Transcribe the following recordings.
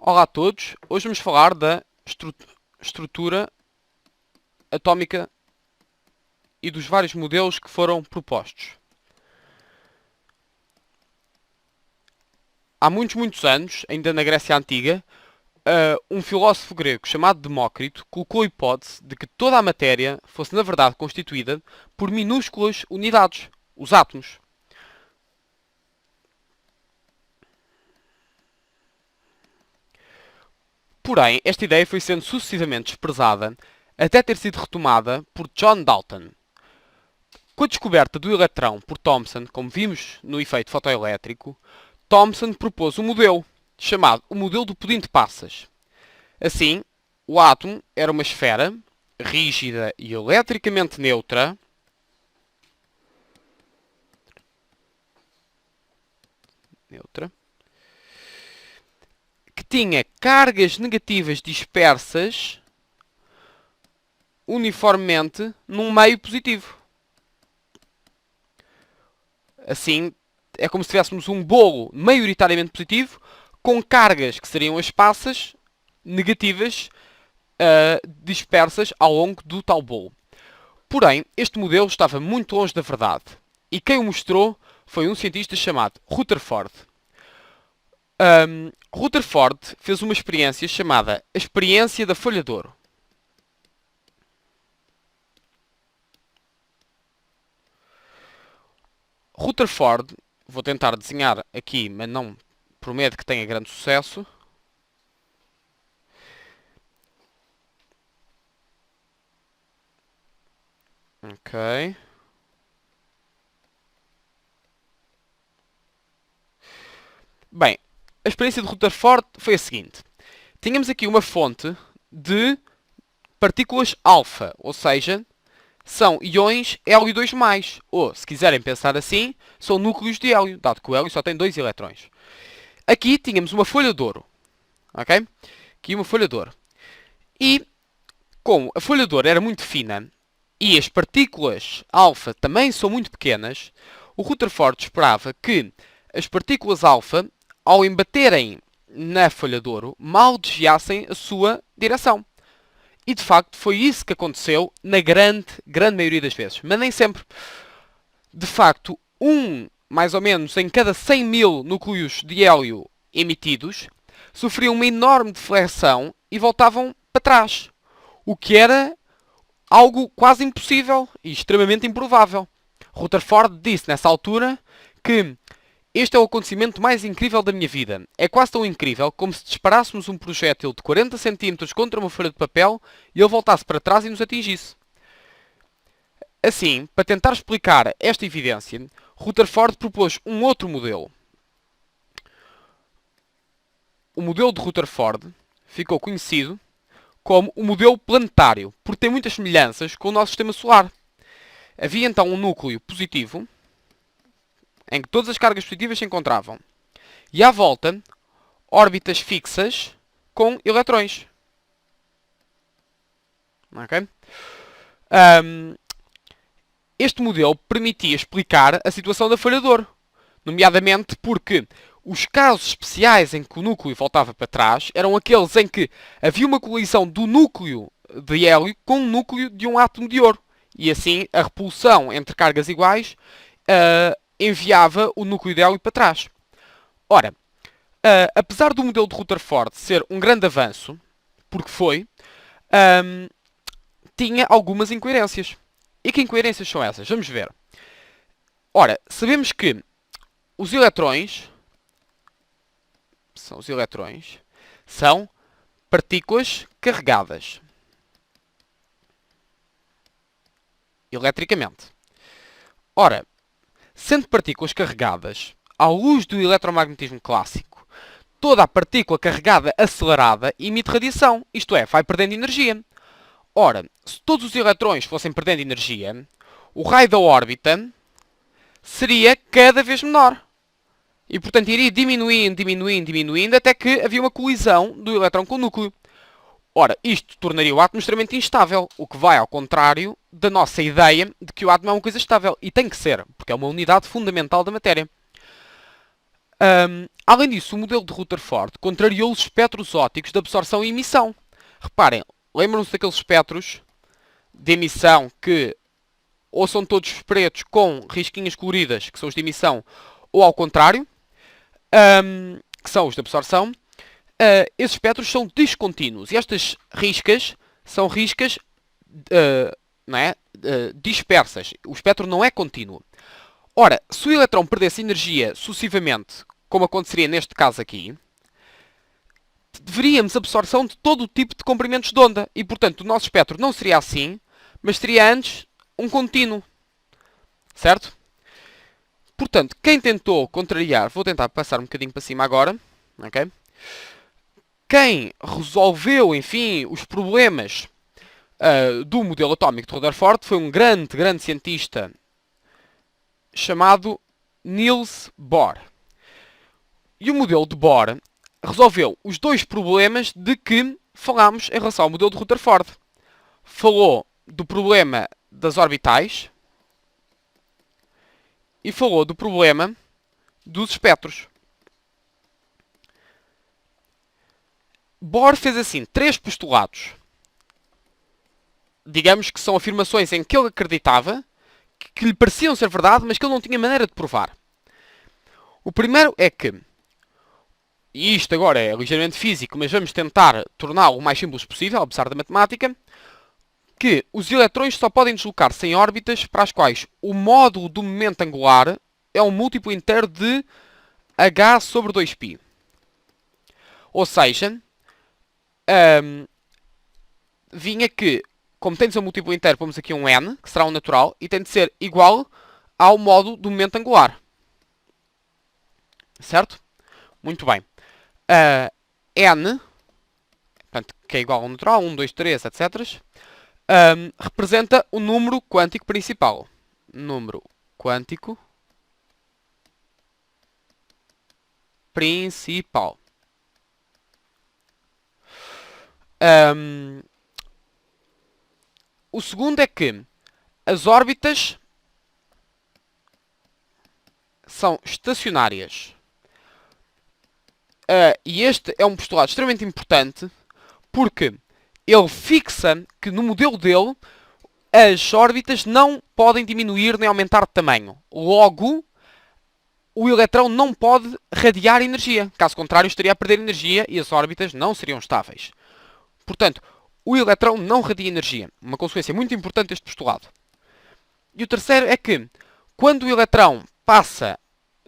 Olá a todos, hoje vamos falar da estrutura atómica e dos vários modelos que foram propostos. Há muitos anos, ainda na Grécia Antiga, um filósofo grego chamado Demócrito colocou a hipótese de que toda a matéria fosse na verdade constituída por minúsculas unidades, os átomos. Porém, esta ideia foi sendo sucessivamente desprezada até ter sido retomada por John Dalton. Com a descoberta do eletrão por Thomson, como vimos no efeito fotoelétrico, Thomson propôs um modelo, chamado o modelo do pudim de passas. Assim, o átomo era uma esfera rígida e eletricamente neutra, que tinha cargas negativas dispersas uniformemente num meio positivo. Assim, é como se tivéssemos um bolo maioritariamente positivo com cargas que seriam as passas negativas dispersas ao longo do tal bolo. Porém, este modelo estava muito longe da verdade. E quem o mostrou foi um cientista chamado Rutherford. Rutherford fez uma experiência chamada a experiência da folha de ouro. Rutherford, vou tentar desenhar aqui, mas não prometo que tenha grande sucesso. Ok. Bem, a experiência de Rutherford foi a seguinte. Tínhamos aqui uma fonte de partículas alfa, ou seja, são íons hélio 2+, ou, se quiserem pensar assim, são núcleos de hélio, dado que o hélio só tem 2 eletrões. Aqui tínhamos uma folha de ouro, ok? Aqui uma folha de ouro. E, como a folha de ouro era muito fina, e as partículas alfa também são muito pequenas, o Rutherford esperava que as partículas alfa, ao embaterem na folha de ouro, mal desviassem a sua direção. E de facto foi isso que aconteceu na grande maioria das vezes. Mas nem sempre. De facto, mais ou menos, em cada 100 mil núcleos de hélio emitidos, sofriam uma enorme deflexão e voltavam para trás. O que era algo quase impossível e extremamente improvável. Rutherford disse nessa altura que este é o acontecimento mais incrível da minha vida. É quase tão incrível como se disparássemos um projétil de 40 cm contra uma folha de papel e ele voltasse para trás e nos atingisse. Assim, para tentar explicar esta evidência, Rutherford propôs um outro modelo. O modelo de Rutherford ficou conhecido como o modelo planetário, porque tem muitas semelhanças com o nosso sistema solar. Havia então um núcleo positivo, em que todas as cargas positivas se encontravam. E à volta, órbitas fixas com eletrões. Okay? Este modelo permitia explicar a situação da folha de ouro. Nomeadamente porque os casos especiais em que o núcleo voltava para trás eram aqueles em que havia uma colisão do núcleo de hélio com o núcleo de um átomo de ouro. E assim a repulsão entre cargas iguais enviava o núcleo de hélio para trás. Ora, apesar do modelo de Rutherford ser um grande avanço, porque foi, tinha algumas incoerências. E que incoerências são essas? Vamos ver. Ora, sabemos que os elétrões são partículas carregadas eletricamente. Ora, sendo partículas carregadas, à luz do eletromagnetismo clássico, toda a partícula carregada acelerada emite radiação, isto é, vai perdendo energia. Ora, se todos os eletrões fossem perdendo energia, o raio da órbita seria cada vez menor. E, portanto, iria diminuindo, até que havia uma colisão do elétron com o núcleo. Ora, isto tornaria o átomo extremamente instável, o que vai ao contrário da nossa ideia de que o átomo é uma coisa estável. E tem que ser, porque é uma unidade fundamental da matéria. Além disso, o modelo de Rutherford contrariou os espectros ópticos de absorção e emissão. Reparem, lembram-se daqueles espectros de emissão que ou são todos pretos com risquinhas coloridas, que são os de emissão, ou ao contrário, que são os de absorção. Esses espectros são descontínuos e estas riscas são riscas não é? Dispersas. O espectro não é contínuo. Ora, se o eletrão perdesse energia sucessivamente, como aconteceria neste caso aqui, veríamos absorção de todo o tipo de comprimentos de onda. E, portanto, o nosso espectro não seria assim, mas teria antes um contínuo. Certo? Portanto, quem tentou contrariar... Vou tentar passar um bocadinho para cima agora. Ok? Quem resolveu, enfim, os problemas do modelo atómico de Rutherford foi um grande cientista chamado Niels Bohr. E o modelo de Bohr resolveu os dois problemas de que falámos em relação ao modelo de Rutherford. Falou do problema das orbitais e falou do problema dos espectros. Bohr fez assim 3 postulados. Digamos que são afirmações em que ele acreditava, que lhe pareciam ser verdade, mas que ele não tinha maneira de provar. O primeiro é que, e isto agora é ligeiramente físico, mas vamos tentar torná-lo o mais simples possível, apesar da matemática, que os eletrões só podem deslocar-se em órbitas para as quais o módulo do momento angular é um múltiplo inteiro de h sobre 2π. Ou seja, vinha que, como tem de ser um múltiplo inteiro, pomos aqui um n, que será um natural, e tem de ser igual ao módulo do momento angular. Certo? Muito bem. N, portanto, que é igual ao natural, 1, 2, 3, etc., representa o número quântico principal. Número quântico principal. O segundo é que as órbitas são estacionárias. E este é um postulado extremamente importante porque ele fixa que no modelo dele as órbitas não podem diminuir nem aumentar de tamanho. Logo, o eletrão não pode radiar energia. Caso contrário, estaria a perder energia e as órbitas não seriam estáveis. Portanto, o eletrão não radia energia. Uma consequência muito importante deste postulado. E o terceiro é que, quando o eletrão passa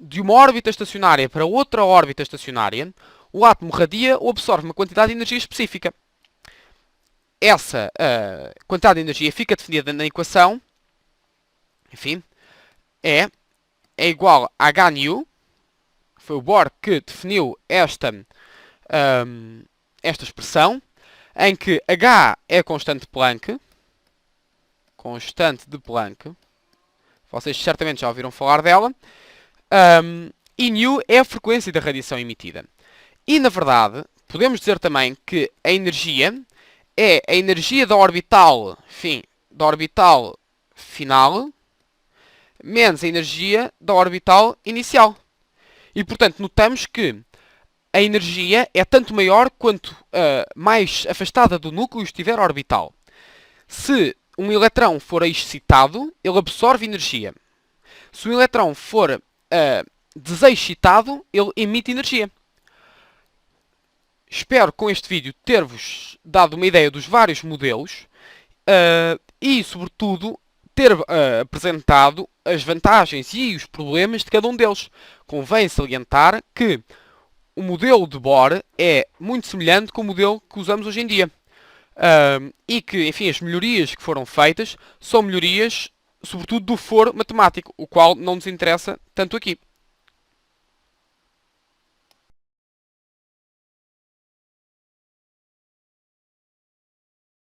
de uma órbita estacionária para outra órbita estacionária, o átomo radia ou absorve uma quantidade de energia específica. Essa quantidade de energia fica definida na equação, enfim, é igual a hν. Foi o Bohr que definiu esta expressão, em que H é a constante de Planck. Constante de Planck. Vocês certamente já ouviram falar dela. E μ é a frequência da radiação emitida. E, na verdade, podemos dizer também que a energia é a energia da orbital, enfim, da orbital final, menos a energia da orbital inicial. E, portanto, notamos que a energia é tanto maior quanto mais afastada do núcleo estiver a orbital. Se um eletrão for excitado, ele absorve energia. Se um eletrão for desexcitado, ele emite energia. Espero com este vídeo ter-vos dado uma ideia dos vários modelos e, sobretudo, ter apresentado as vantagens e os problemas de cada um deles. Convém salientar que o modelo de Bohr é muito semelhante com o modelo que usamos hoje em dia. E que, enfim, as melhorias que foram feitas são melhorias, sobretudo, do foro matemático, o qual não nos interessa tanto aqui.